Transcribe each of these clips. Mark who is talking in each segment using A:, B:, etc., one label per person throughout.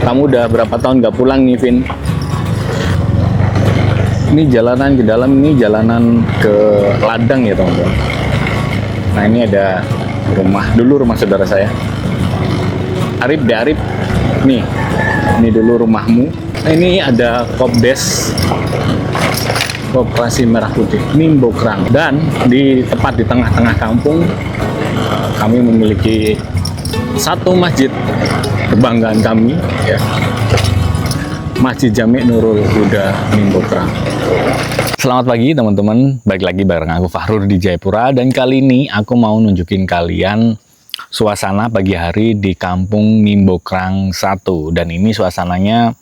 A: Kamu udah berapa tahun nggak pulang nih, Vin? Ini jalanan ke dalam, ini jalanan ke ladang ya teman-teman. Nah ini ada rumah saudara saya. Arif deh Arif. Nih, ini dulu rumahmu. Nah, ini ada Kopdes Koperasi Merah Putih Nimbokrang. Dan di tepat di tengah-tengah kampung kami memiliki satu masjid kebanggaan kami ya. Masjid Jami Nurul Huda Nimbokrang. Selamat pagi teman-teman, balik lagi bareng aku Fahrur di Jayapura. Dan kali ini aku mau nunjukin kalian suasana pagi hari di kampung Nimbokrang 1. Dan ini suasananya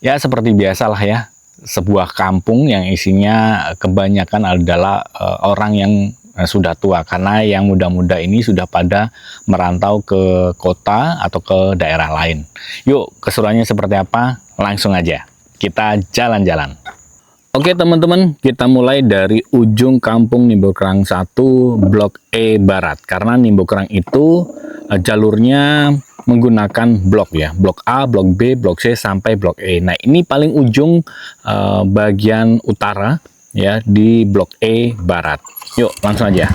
A: ya seperti biasa lah ya, sebuah kampung yang isinya kebanyakan adalah orang yang sudah tua, karena yang muda-muda ini sudah pada merantau ke kota atau ke daerah lain. Yuk, keseruannya seperti apa? Langsung aja kita jalan-jalan. Oke teman-teman, kita mulai dari ujung kampung Nimbokrang 1 Blok E Barat, karena Nimbokrang itu jalurnya menggunakan blok ya, blok A, blok B, blok C sampai blok E. Nah ini paling ujung bagian utara ya, di blok E Barat. Yuk langsung aja.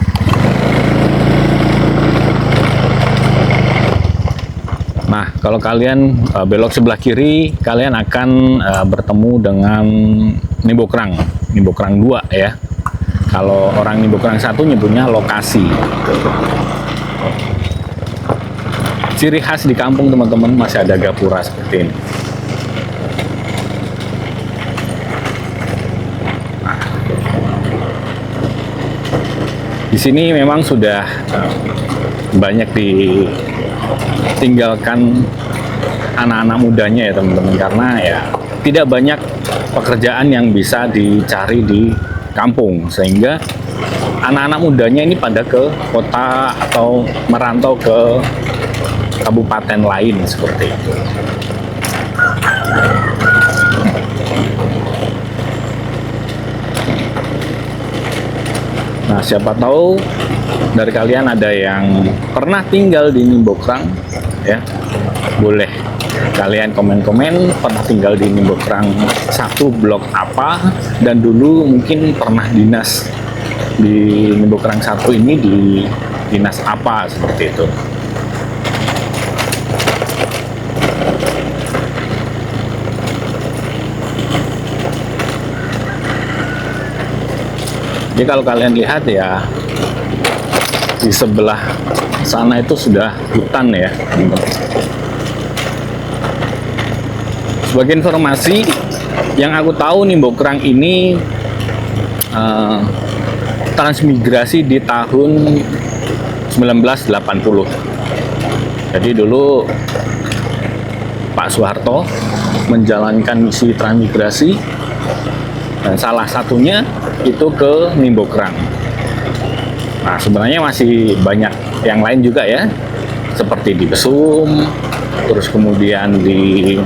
A: Nah kalau kalian belok sebelah kiri, kalian akan bertemu dengan Nimbokrang 2 ya. Kalau orang Nimbokrang 1 nyebutnya lokasi. Ciri khas di kampung teman-teman, masih ada gapura seperti ini. Di sini memang sudah banyak ditinggalkan anak-anak mudanya ya teman-teman, karena ya tidak banyak pekerjaan yang bisa dicari di kampung, sehingga anak-anak mudanya ini pada ke kota atau merantau ke kabupaten lain seperti itu. Nah, siapa tahu dari kalian ada yang pernah tinggal di Nimbokrang ya. Boleh kalian komen-komen pernah tinggal di Nimbokrang 1 blok apa, dan dulu mungkin pernah dinas di Nimbokrang 1 ini di dinas apa seperti itu. Jadi kalau kalian lihat ya, di sebelah sana itu sudah hutan ya. Sebagai informasi yang aku tahu, Nimbokrang ini transmigrasi di tahun 1980. Jadi dulu Pak Soeharto menjalankan misi transmigrasi, dan salah satunya itu ke Nimbokrang. Nah sebenarnya masih banyak yang lain juga ya, seperti di Besum, terus kemudian di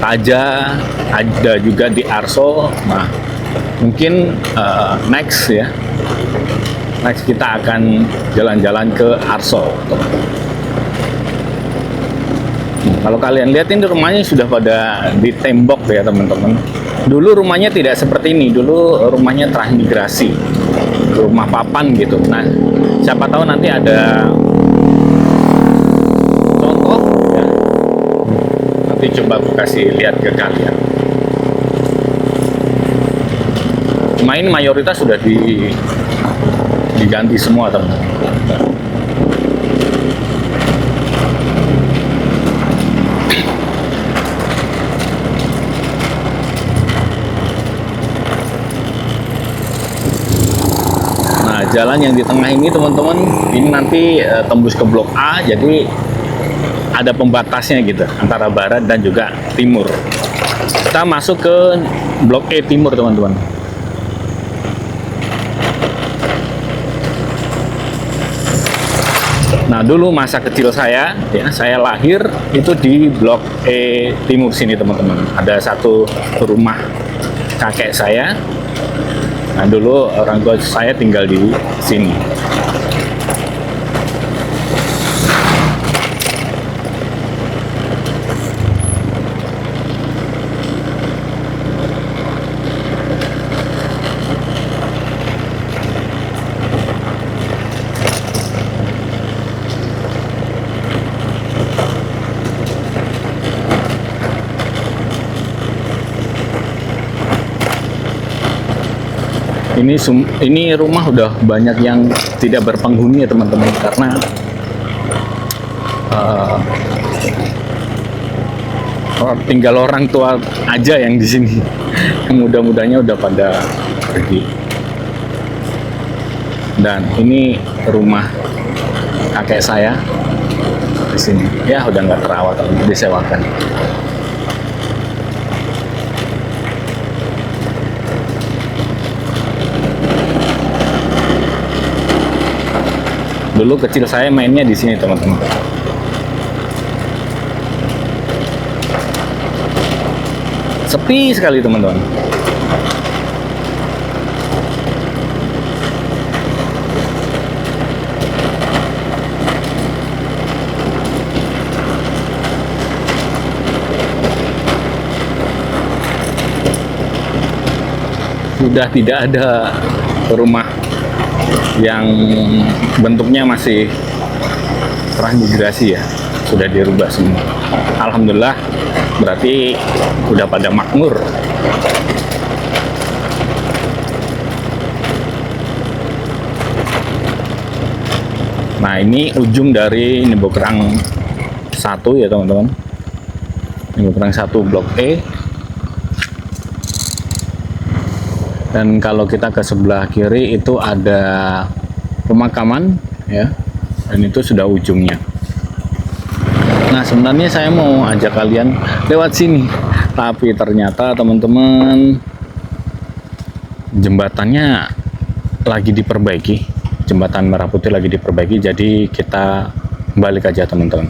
A: Taja, ada juga di Arso. Nah mungkin next kita akan jalan-jalan ke Arso. Kalau kalian lihat ini rumahnya sudah pada ditembok ya teman-teman. Dulu rumahnya tidak seperti ini, dulu rumahnya transmigrasi, rumah papan gitu. Nah, siapa tahu nanti ada contoh ya. Nanti coba aku kasih lihat ke kalian. Cuma ini mayoritas sudah diganti semua teman-teman. Jalan yang di tengah ini teman-teman, ini nanti tembus ke blok A, jadi ada pembatasnya gitu antara barat dan juga timur. Kita masuk ke blok E timur teman-teman. Nah dulu masa kecil saya ya, saya lahir itu di blok E timur sini teman-teman. Ada satu rumah kakek saya. Nah dulu orang tua saya tinggal di sini. Ini rumah udah banyak yang tidak berpenghuni ya teman-teman, karena tinggal orang tua aja yang di sini. Yang muda-mudanya udah pada pergi. Dan ini rumah kakek saya di sini. Ya udah nggak terawat, disewakan. Dulu kecil saya mainnya di sini teman-teman. Sepi sekali teman-teman. Sudah tidak ada rumah yang bentuknya masih transmigrasi ya, sudah dirubah semua. Alhamdulillah, berarti udah pada makmur. Nah, ini ujung dari Nimbokrang 1 ya teman-teman. Nimbokrang 1 Blok E. Dan kalau kita ke sebelah kiri itu ada pemakaman ya, dan itu sudah ujungnya. Nah, sebenarnya saya mau ajak kalian lewat sini, tapi ternyata teman-teman jembatannya lagi diperbaiki, jembatan Merah Putih lagi diperbaiki, jadi kita balik aja teman-teman.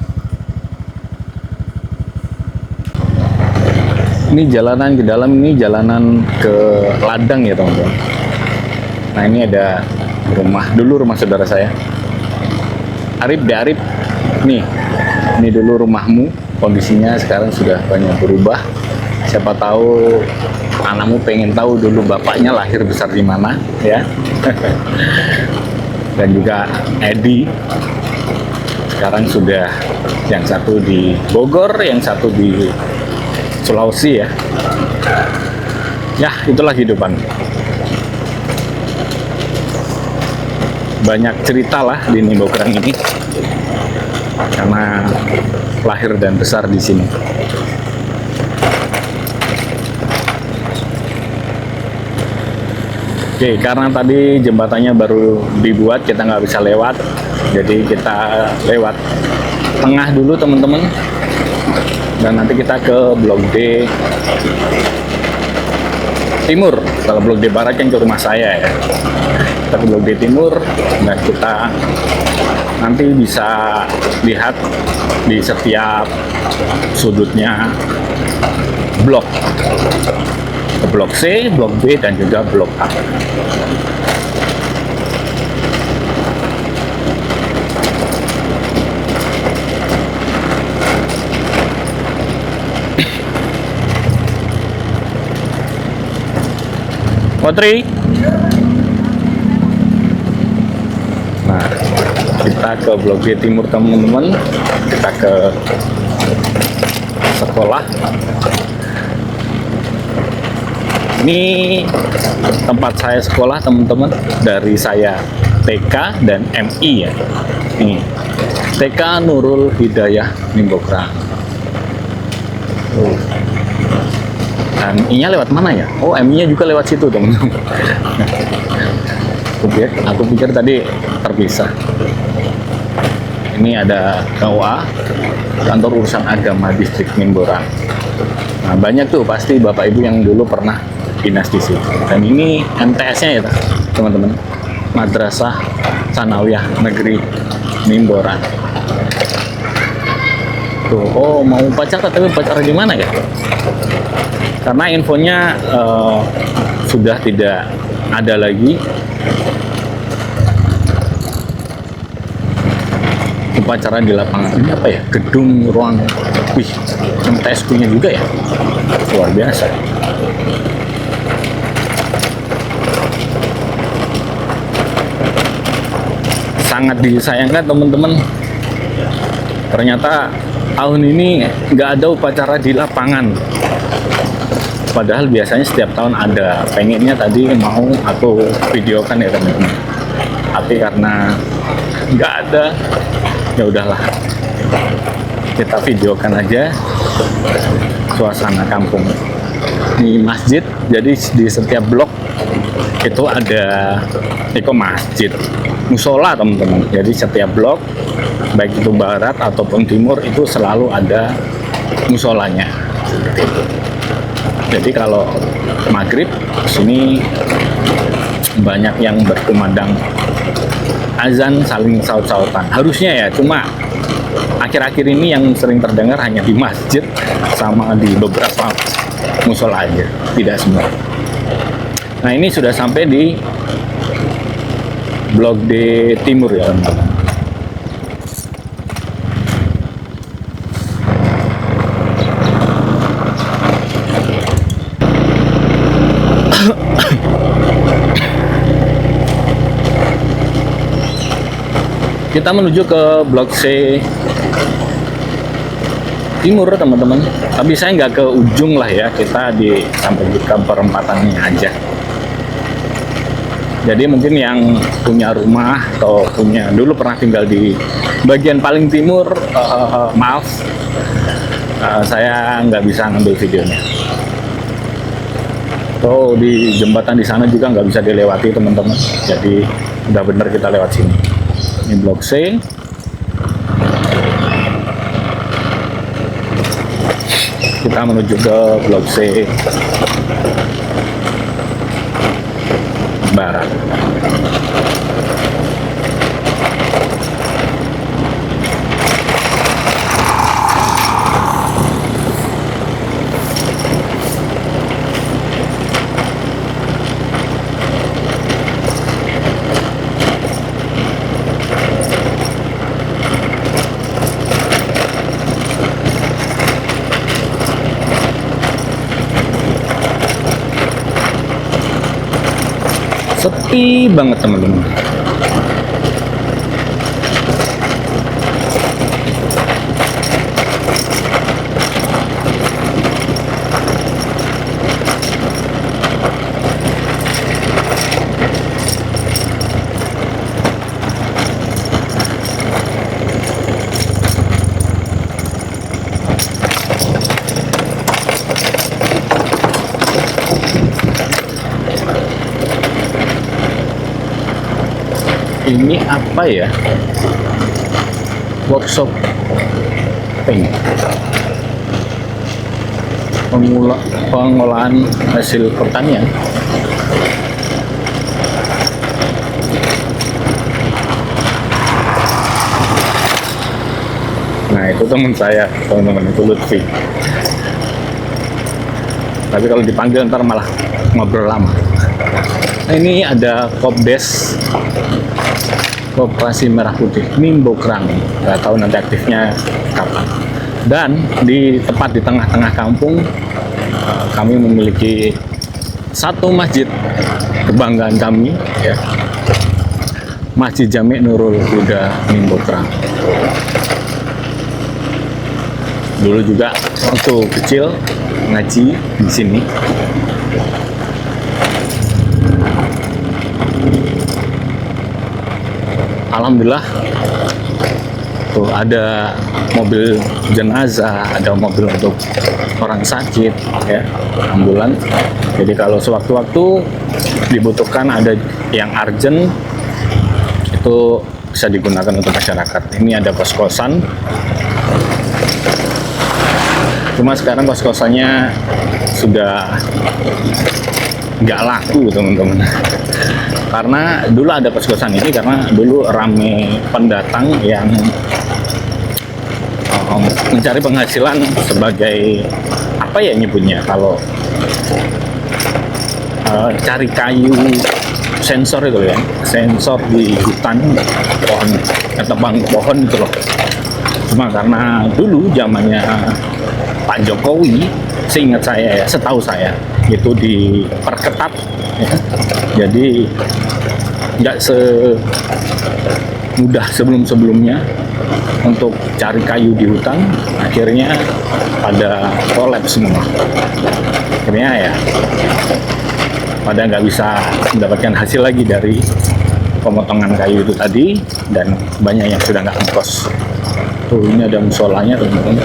A: Ini jalanan ke dalam, ini jalanan ke ladang ya teman-teman. Nah, ini ada rumah, dulu rumah saudara saya. Arif deh Arif, nih ini dulu rumahmu, kondisinya sekarang sudah banyak berubah. Siapa tahu anakmu pengen tahu dulu bapaknya lahir besar di mana ya. Dan juga Edi sekarang sudah, yang satu di Bogor, yang satu di Sulawesi ya. Ya, itulah kehidupan. Banyak cerita lah di Nimbokrang ini, karena lahir dan besar di sini. Oke, karena tadi jembatannya baru dibuat, kita nggak bisa lewat, jadi kita lewat tengah dulu teman-teman. Dan nanti kita ke Blok D Timur. Kalau Blok D Barat kan ke rumah saya ya. Kita ke Blok D Timur, dan kita nanti bisa lihat di setiap sudutnya blok. Ke Blok C, Blok B, dan juga Blok A. Putri. Nah, kita ke Blok D Timur teman-teman. Kita ke sekolah. Ini tempat saya sekolah teman-teman. Dari saya TK dan MI ya. Ini TK Nurul Hidayah Nimbokrang. Dan I-nya lewat mana ya? Oh, M-nya juga lewat situ teman-teman. Aku pikir tadi terpisah. Ini ada KUA, Kantor Urusan Agama Distrik Nimbokrang. Nah, banyak tuh pasti bapak ibu yang dulu pernah dinas di situ. Dan ini MTS-nya ya teman-teman, Madrasah Tsanawiyah Negeri Nimbokrang. Tuh, oh mau upacara, tapi upacara di mana ya? Karena infonya sudah tidak ada lagi upacara di lapangan. Ini apa ya? Gedung ruang, wih, MTSQ-nya juga ya, luar biasa. Sangat disayangkan teman-teman, ternyata tahun ini nggak ada upacara di lapangan. Padahal biasanya setiap tahun ada, pengennya tadi mau aku videokan ya teman-teman, tapi karena nggak ada, ya udahlah, kita videokan aja suasana kampung. Ini masjid, jadi di setiap blok itu ada masjid, musola teman-teman. Jadi setiap blok, baik itu barat ataupun timur, itu selalu ada musolanya. Jadi kalau maghrib sini banyak yang berkumandang azan, saling saut-sautan. Harusnya ya, cuma akhir-akhir ini yang sering terdengar hanya di masjid sama di beberapa musola aja, tidak semua. Nah, ini sudah sampai di Blok D Timur ya teman-teman. Kita menuju ke Blok C Timur teman-teman, tapi saya nggak ke ujung lah ya, kita sampai ke perempatannya aja. Jadi mungkin yang punya rumah atau dulu pernah tinggal di bagian paling timur, maaf, saya nggak bisa ngambil videonya. Oh, di jembatan di sana juga nggak bisa dilewati teman-teman. Jadi udah bener kita lewat sini. Ini Blok C. Kita menuju ke Blok C Barat. Sepi banget teman-teman. Ini apa ya? Workshop paint, pengolahan hasil pertanian. Nah, itu teman saya, teman-teman, itu Lutfi. Tapi kalau dipanggil ntar malah ngobrol lama. Nah, ini ada Kopdes, Koperasi Merah Putih, Mimbokrang. Nggak tahu nanti aktifnya kapan. Dan tepat di tengah-tengah kampung, kami memiliki satu masjid kebanggaan kami, ya, Masjid Jami Nurul Huda Mimbokrang. Dulu juga waktu kecil ngaji di sini. Alhamdulillah tuh ada mobil jenazah, ada mobil untuk orang sakit, ya, ambulan. Jadi kalau sewaktu-waktu dibutuhkan ada yang urgent, itu bisa digunakan untuk masyarakat. Ini ada kos-kosan. Cuma sekarang kos-kosannya sudah nggak laku teman-teman. Karena dulu ada kos-kosan ini karena dulu rame pendatang yang mencari penghasilan sebagai apa ya nyebutnya, kalau cari kayu sensor itu ya, sensor di hutan, pohon, tebang pohon itu loh. Cuma karena dulu zamannya Pak Jokowi, seingat saya ya, setahu saya itu diperketat, ya. Jadi nggak semudah sebelum-sebelumnya untuk cari kayu di hutan, akhirnya pada kolaps semua. akhirnya ya pada nggak bisa mendapatkan hasil lagi dari pemotongan kayu itu tadi, dan banyak yang sudah nggak ngekos. Tuh, ini ada musolanya teman-teman.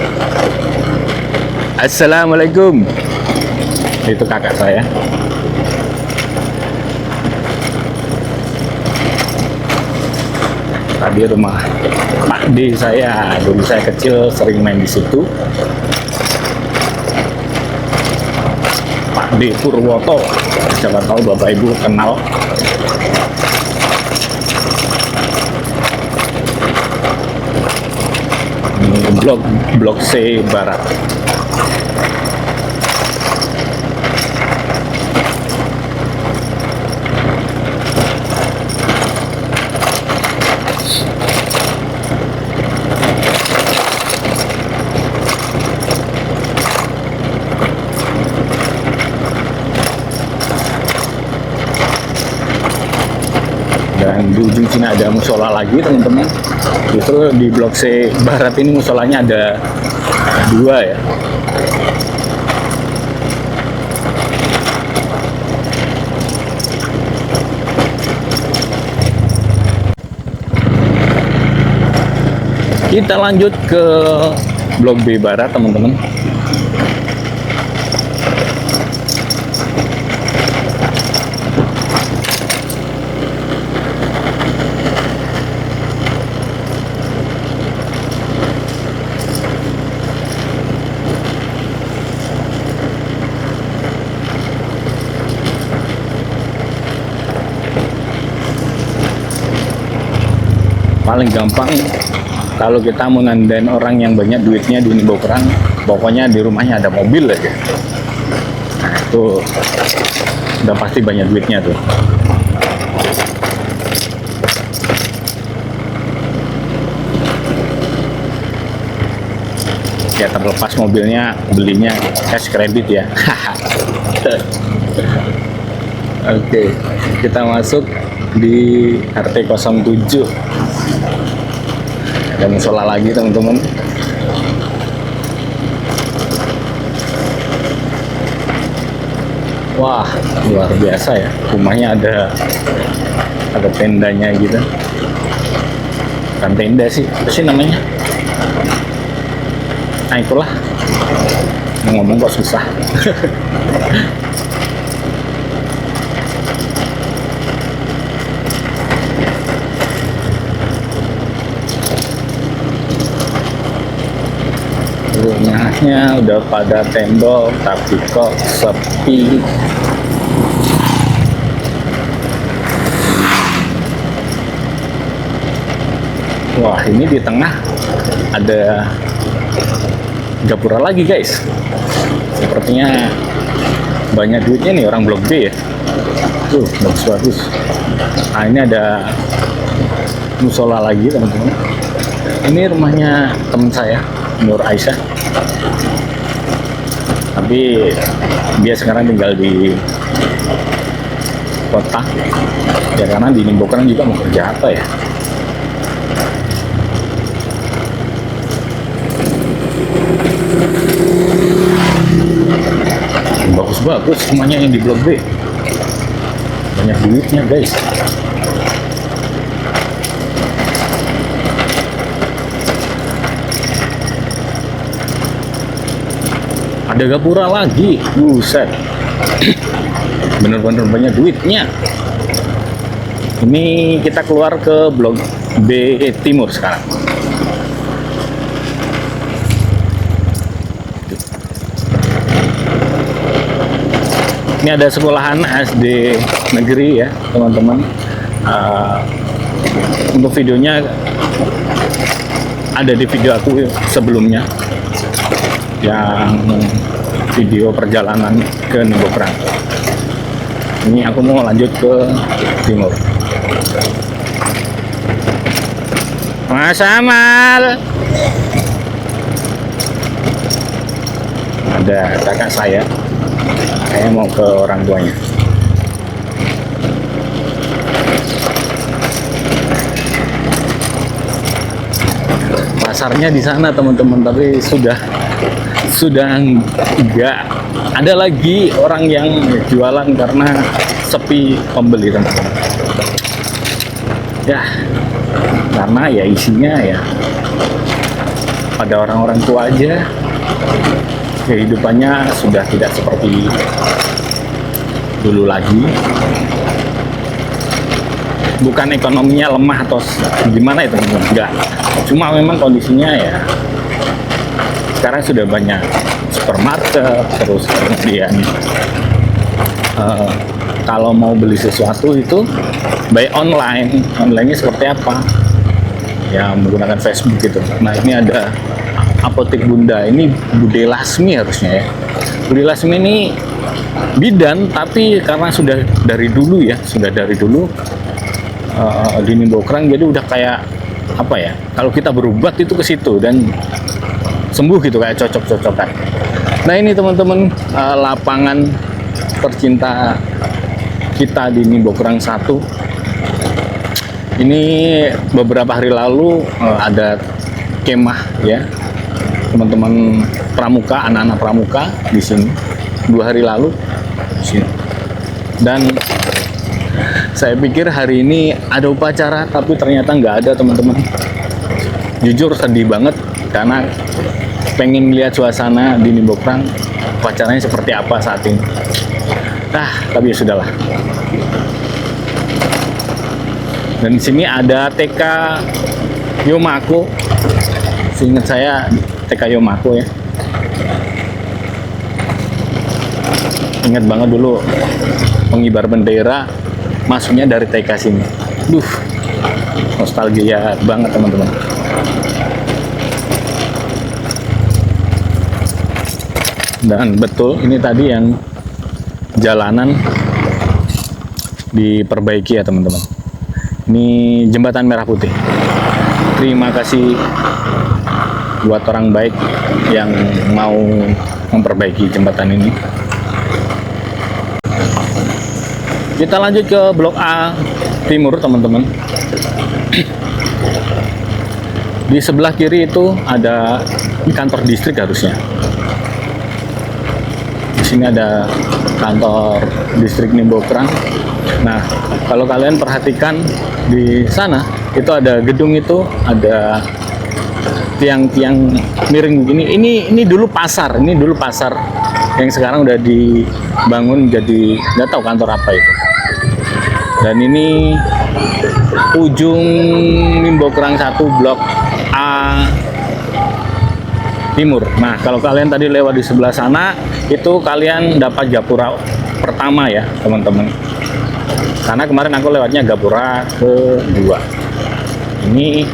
A: Assalamualaikum. Itu kakak saya. Tadi rumah Pak D saya, dulu saya kecil sering main di situ. Pak D Purwoto, siapa tahu Bapak Ibu kenal. Ini blok C Barat. Dan di ujung sini ada musola lagi teman-teman. Justru di blok C Barat ini musolanya ada 2 ya. Kita lanjut ke blok B Barat teman-teman. Paling gampang kalau kita mau nandain orang yang banyak duitnya di Nimbokrang, pokoknya di rumahnya ada mobil aja. Nah, itu udah pasti banyak duitnya tuh. Ya terlepas mobilnya belinya cash kredit ya. Oke, kita masuk di RT 07. Ada musola lagi teman-teman. Wah, luar biasa ya, rumahnya ada tendanya gitu. Bukan tenda sih, apa sih namanya? Nah itulah, ngomong kok susah. Rumahnya udah pada tembok tapi kok sepi. Wah, ini di tengah ada gapura lagi guys. Sepertinya banyak duitnya nih orang blok B ya. Tuh, bagus-bagus. Nah, ini ada musola lagi teman-teman. Ini rumahnya teman saya, Nur Aisyah. Tapi dia sekarang tinggal di kota. Ya karena di Nimbokrang juga mau kerja apa ya. Bagus-bagus semuanya yang di blok B. Banyak duitnya guys. Ada gapura lagi, buset. Bener-bener banyak duitnya. Ini kita keluar ke blok B Timur sekarang. Ini ada sekolahan SD negeri ya teman-teman. Untuk videonya ada di video aku sebelumnya, yang video perjalanan ke Nimbokrang. Ini aku mau lanjut ke timur. Mas Amal, ada kakak saya mau ke orang tuanya. Pasarnya di sana teman-teman, tapi sudah sudah nggak ada lagi orang yang jualan karena sepi pembeli, teman-teman. Ya, karena ya isinya ya pada orang-orang tua aja. Kehidupannya sudah tidak seperti dulu lagi. Bukan ekonominya lemah atau gimana itu, enggak. Cuma memang kondisinya ya sekarang sudah banyak supermarket, terus kemudian kalau mau beli sesuatu itu by onlinenya seperti apa ya, menggunakan Facebook gitu. Nah, ini ada apotek Bunda, ini Bude Lasmi harusnya ya. Bude Lasmi ini bidan, tapi karena sudah dari dulu di Nimbokrang, jadi udah kayak apa ya, kalau kita berobat itu ke situ dan sembuh gitu, kayak cocok-cocokan. Nah, ini teman-teman, lapangan tercinta kita di Nimbokrang 1. Ini beberapa hari lalu ada kemah ya, teman-teman pramuka, anak-anak pramuka di sini 2 hari lalu sini. Dan saya pikir hari ini ada upacara, tapi ternyata nggak ada, teman-teman. Jujur sedih banget karena pengen lihat suasana di Nimbokrang upacaranya seperti apa saat ini. Tapi ya sudahlah. Dan di sini ada TK Yomako. Seingat saya TK Yomako ya. Ingat banget dulu pengibar bendera masuknya dari TK sini. Nostalgia banget, teman-teman. Dan betul, ini tadi yang jalanan diperbaiki ya, teman-teman. Ini jembatan Merah Putih. Terima kasih buat orang baik yang mau memperbaiki jembatan ini. Kita lanjut ke Blok A Timur, teman-teman. Di sebelah kiri itu ada kantor distrik harusnya. Di sini ada kantor distrik Nimbokrang. Nah, kalau kalian perhatikan di sana, itu ada gedung, itu ada tiang-tiang miring begini. Ini dulu pasar, yang sekarang udah dibangun jadi nggak tahu kantor apa itu. Dan ini ujung Nimbokrang 1 Blok A Timur. Nah, kalau kalian tadi lewat di sebelah sana, itu kalian dapat gapura pertama ya, teman-teman. Karena kemarin aku lewatnya gapura kedua. Ini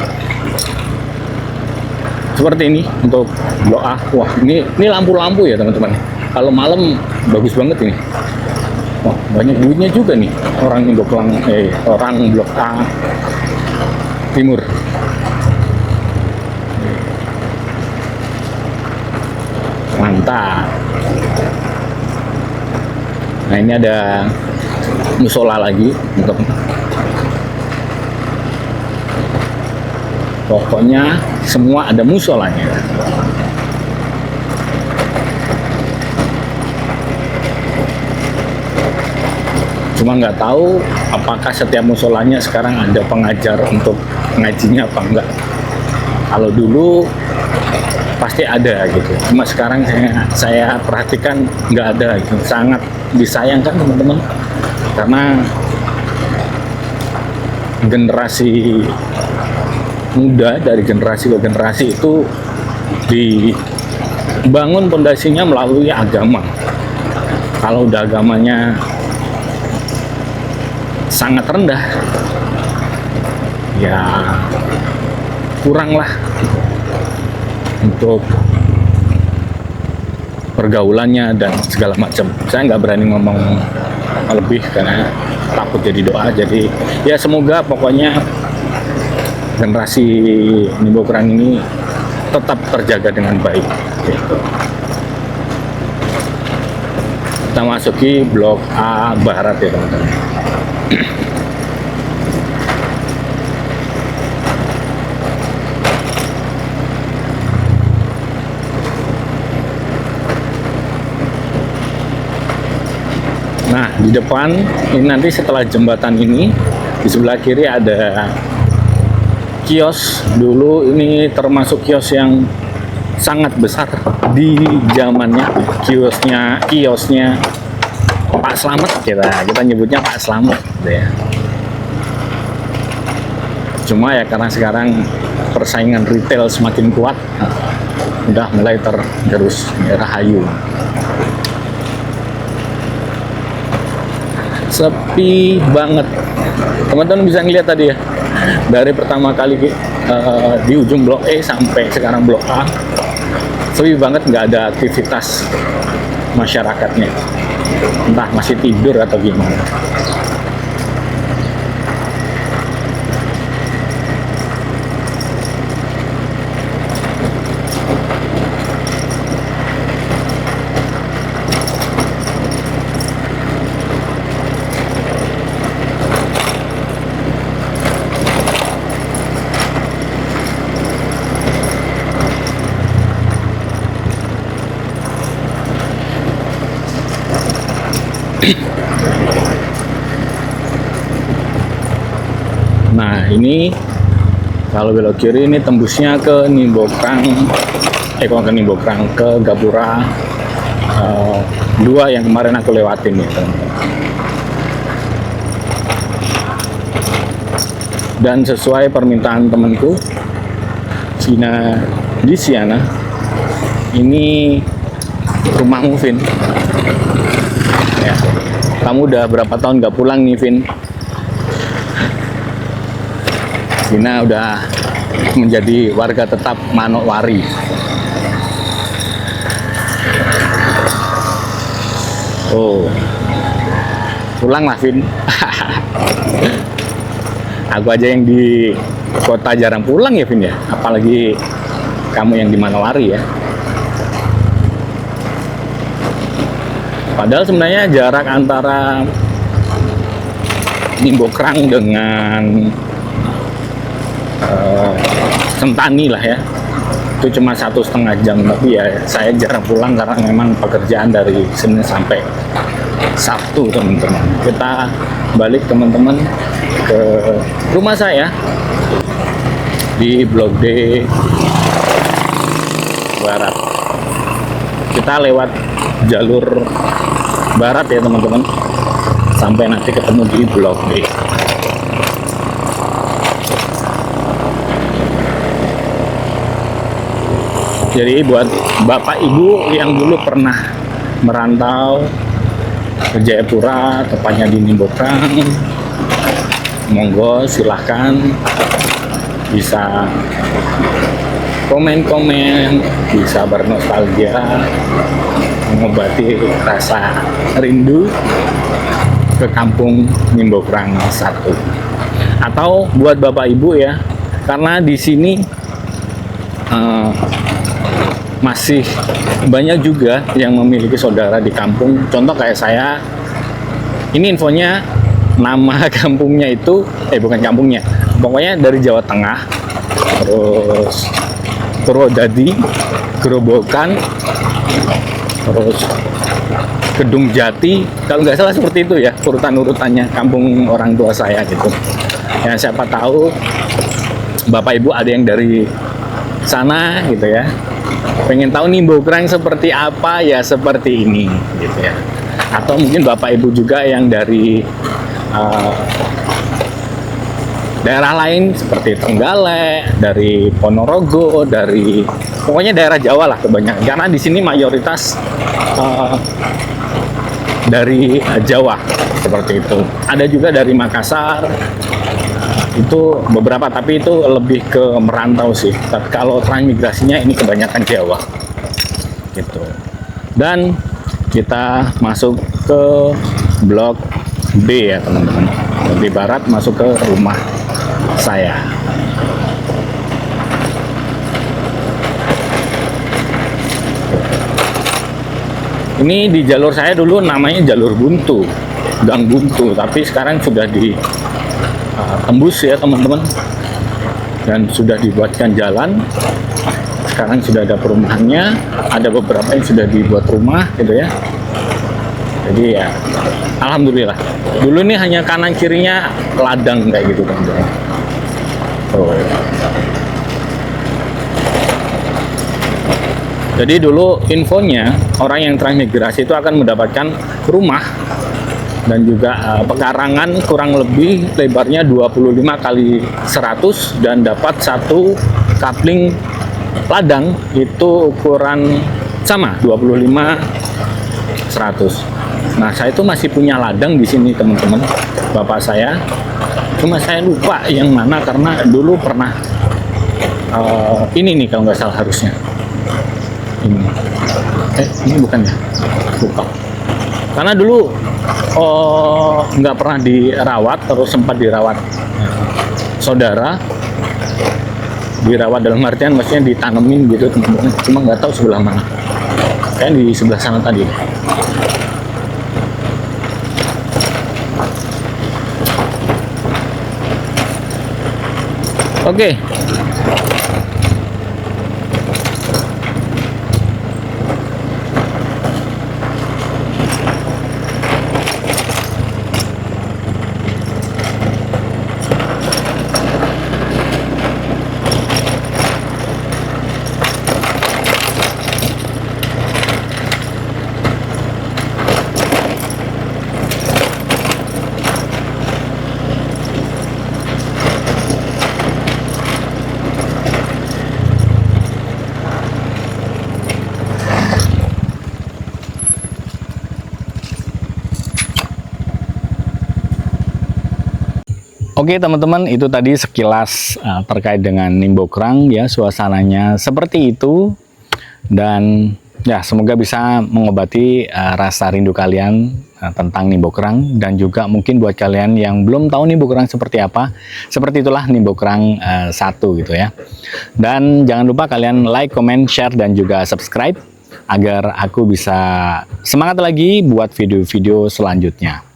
A: seperti ini untuk Blok A. Wah, ini lampu-lampu ya, teman-teman. Kalau malam bagus banget ini. Wah, banyak duitnya juga nih orang Nimbokrang, orang Blok A Timur. Mantap. Nah, ini ada musola lagi, teman-teman. Pokoknya semua ada musolanya. Cuma nggak tahu apakah setiap musolanya sekarang ada pengajar untuk ngajinya apa enggak. Kalau dulu pasti ada gitu. Cuma sekarang saya perhatikan nggak ada gitu. Sangat disayangkan, teman-teman. Karena generasi muda dari generasi ke generasi itu dibangun pondasinya melalui agama. Kalau udah agamanya sangat rendah, ya kuranglah untuk pergaulannya dan segala macam. Saya nggak berani ngomong lebih karena takut jadi doa. Jadi ya semoga pokoknya generasi Nimbokrang ini tetap terjaga dengan baik gitu. Kita masuki Blok A Barat ya, teman-teman. Nah, di depan ini nanti setelah jembatan ini di sebelah kiri ada kios. Dulu ini termasuk kios yang sangat besar di zamannya. Kiosnya Pak Slamet, kita nyebutnya Pak Slamet gitu ya. Cuma ya karena sekarang persaingan retail semakin kuat, udah mulai tergerus rahayu. Sepi banget, teman-teman bisa ngeliat tadi ya, dari pertama kali di ujung blok E sampai sekarang blok A, sepi banget, nggak ada aktivitas masyarakatnya, entah masih tidur atau gimana. Nah, ini kalau belok kiri ini tembusnya ke Nimbokrang, ke Nimbokrang, ke Gapura 2 yang kemarin aku lewatin ya, teman-teman. Dan sesuai permintaan temanku di Siana, ini rumahmu, Vin. Ya, kamu udah berapa tahun nggak pulang nih, Vin? Vina udah menjadi warga tetap Manokwari. Oh, pulanglah, Vin. Aku aja yang di kota jarang pulang ya, Vin ya. Apalagi kamu yang di Manowari ya. Padahal sebenarnya jarak antara Nimbokrang dengan Sentani lah ya, itu cuma 1,5 jam. Tapi ya saya jarang pulang karena memang pekerjaan dari Senin sampai Sabtu, teman-teman. Kita balik, teman-teman, ke rumah saya di Blok D Barat. Kita lewat jalur barat ya, teman-teman, sampai nanti ketemu di Blok D. Jadi buat bapak ibu yang dulu pernah merantau ke Jayapura, tepatnya di Nimbokrang, monggo silahkan bisa komen-komen, bisa bernostalgia, mengobati rasa rindu ke kampung Nimbokrang 1. Atau buat bapak ibu ya, karena di sini masih banyak juga yang memiliki saudara di kampung. Contoh kayak saya, ini infonya, nama kampungnya itu, bukan kampungnya, pokoknya dari Jawa Tengah, terus Purwodadi, Gerobokan, terus Kedung Jati, kalau nggak salah seperti itu ya urutan-urutannya kampung orang tua saya gitu. Ya siapa tahu bapak ibu ada yang dari sana gitu ya, pengen tahu Nimbokrang seperti apa, ya seperti ini gitu ya. Atau mungkin bapak ibu juga yang dari daerah lain seperti Trenggalek, dari Ponorogo, dari pokoknya daerah Jawa lah kebanyakan, karena di sini mayoritas dari Jawa seperti itu. Ada juga dari Makassar, itu beberapa, tapi itu lebih ke merantau sih. Tapi kalau transmigrasinya ini kebanyakan Jawa gitu. Dan kita masuk ke Blok B ya, teman-teman. Di barat masuk ke rumah saya. Ini di jalur saya dulu namanya jalur buntu, Gang Buntu, tapi sekarang sudah di tembus ya, teman-teman, dan sudah dibuatkan jalan. Sekarang sudah ada perumahannya, ada beberapa yang sudah dibuat rumah gitu ya. Jadi ya alhamdulillah. Dulu ini hanya kanan kirinya ladang kayak gitu teman-teman. Oh. Jadi dulu infonya orang yang transmigrasi itu akan mendapatkan rumah dan juga pekarangan kurang lebih lebarnya 25 kali 100 dan dapat satu kapling ladang itu ukuran sama 25 100. Nah, saya itu masih punya ladang di sini teman-teman, bapak saya. Cuma saya lupa yang mana karena dulu pernah ini nih kalau nggak salah harusnya. Ini bukan ya? Bukan. Karena dulu nggak pernah dirawat, terus sempat dirawat saudara. Dirawat dalam artian maksudnya ditanemin gitu teman-teman. Cuma nggak tahu sebelah mana. Kayak di sebelah sana tadi. Oke. Oke teman-teman, itu tadi sekilas terkait dengan Nimbokrang ya, suasananya seperti itu. Dan ya semoga bisa mengobati rasa rindu kalian tentang Nimbokrang, dan juga mungkin buat kalian yang belum tahu Nimbokrang seperti apa, seperti itulah Nimbokrang 1 gitu ya. Dan jangan lupa kalian like, comment, share, dan juga subscribe agar aku bisa semangat lagi buat video-video selanjutnya.